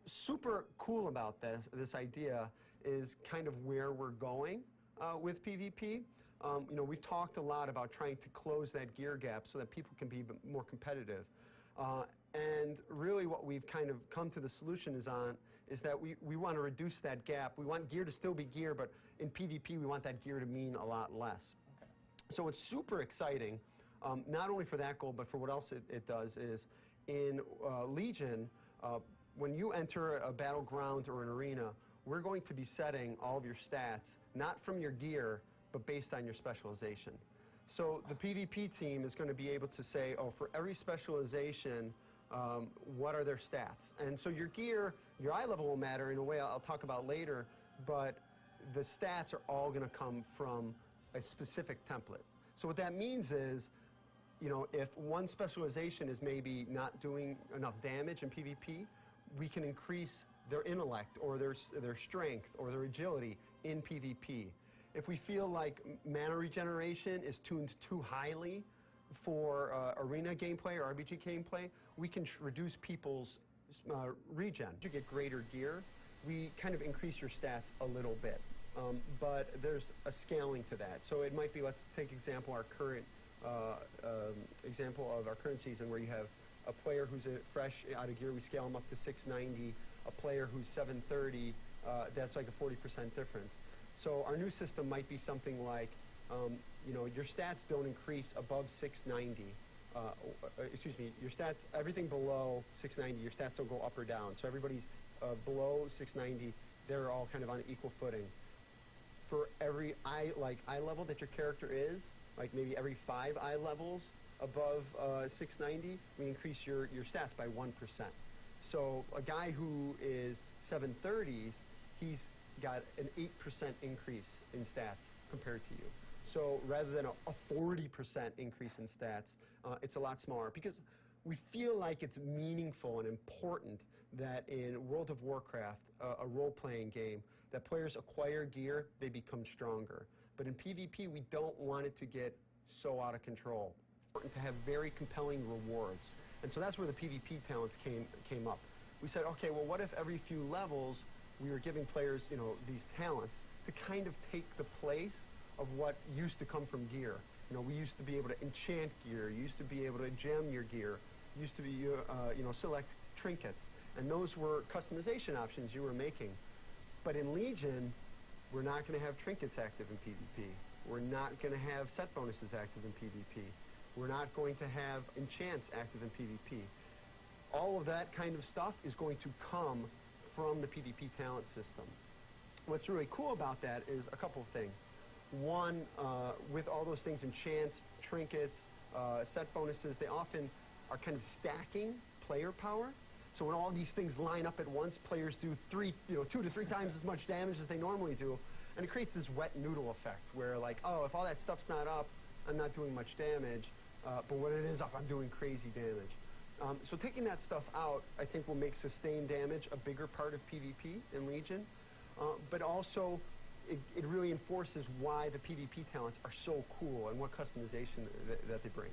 super cool about this idea is kind of where we're going with PvP. We've talked a lot about trying to close that gear gap so that people can be more competitive. And really what we've kind of come to the solution is that we want to reduce that gap. We want gear to still be gear, but in PvP we want that gear to mean a lot less. Okay. So it's super exciting, not only for that goal, but for what else it does is, in Legion, when you enter a battleground or an arena, we're going to be setting all of your stats, not from your gear, but based on your specialization. So the PvP team is going to be able to say, oh, for every specialization, what are their stats? And so your gear, your eye level will matter in a way I'll talk about later, but the stats are all going to come from a specific template. So what that means is, if one specialization is maybe not doing enough damage in PvP, we can increase their intellect or their strength or their agility in PvP. If we feel like mana regeneration is tuned too highly for arena gameplay or RBG gameplay, we can reduce people's regen. To get greater gear, we kind of increase your stats a little bit, but there's a scaling to that. So it might be, let's take our current example of our current season, where you have a player who's fresh out of gear, we scale him up to 690. A player who's 730, that's like a 40% difference. So our new system might be something like, your stats don't increase above 690. Excuse me, your stats, everything below 690, your stats don't go up or down. So everybody's below 690, they're all kind of on equal footing. For every eye level that your character is, like maybe every 5 eye levels above 690, we increase your stats by 1%. So a guy who is 730s, he's got an 8% increase in stats compared to you. So rather than a 40% increase in stats, it's a lot smaller, because we feel like it's meaningful and important that in World of Warcraft, a role-playing game, that players acquire gear, they become stronger. But in PvP, we don't want it to get so out of control. It's important to have very compelling rewards. And so that's where the PvP talents came up. We said, okay, well, what if every few levels we were giving players, these talents to kind of take the place of what used to come from gear. We used to be able to enchant gear, you used to be able to gem your gear, used to be, select trinkets, and those were customization options you were making. But in Legion, we're not going to have trinkets active in PvP. We're not going to have set bonuses active in PvP. We're not going to have enchants active in PvP. All of that kind of stuff is going to come from the PvP talent system. What's really cool about that is a couple of things. One, with all those things, enchants, trinkets, set bonuses, they often are kind of stacking player power. So when all these things line up at once, players do 2 to 3 times as much damage as they normally do, and it creates this wet noodle effect where, like, oh, if all that stuff's not up, I'm not doing much damage, but when it is up, I'm doing crazy damage. So taking that stuff out, I think, will make sustained damage a bigger part of PvP in Legion, but also it really enforces why the PvP talents are so cool and what customization that they bring.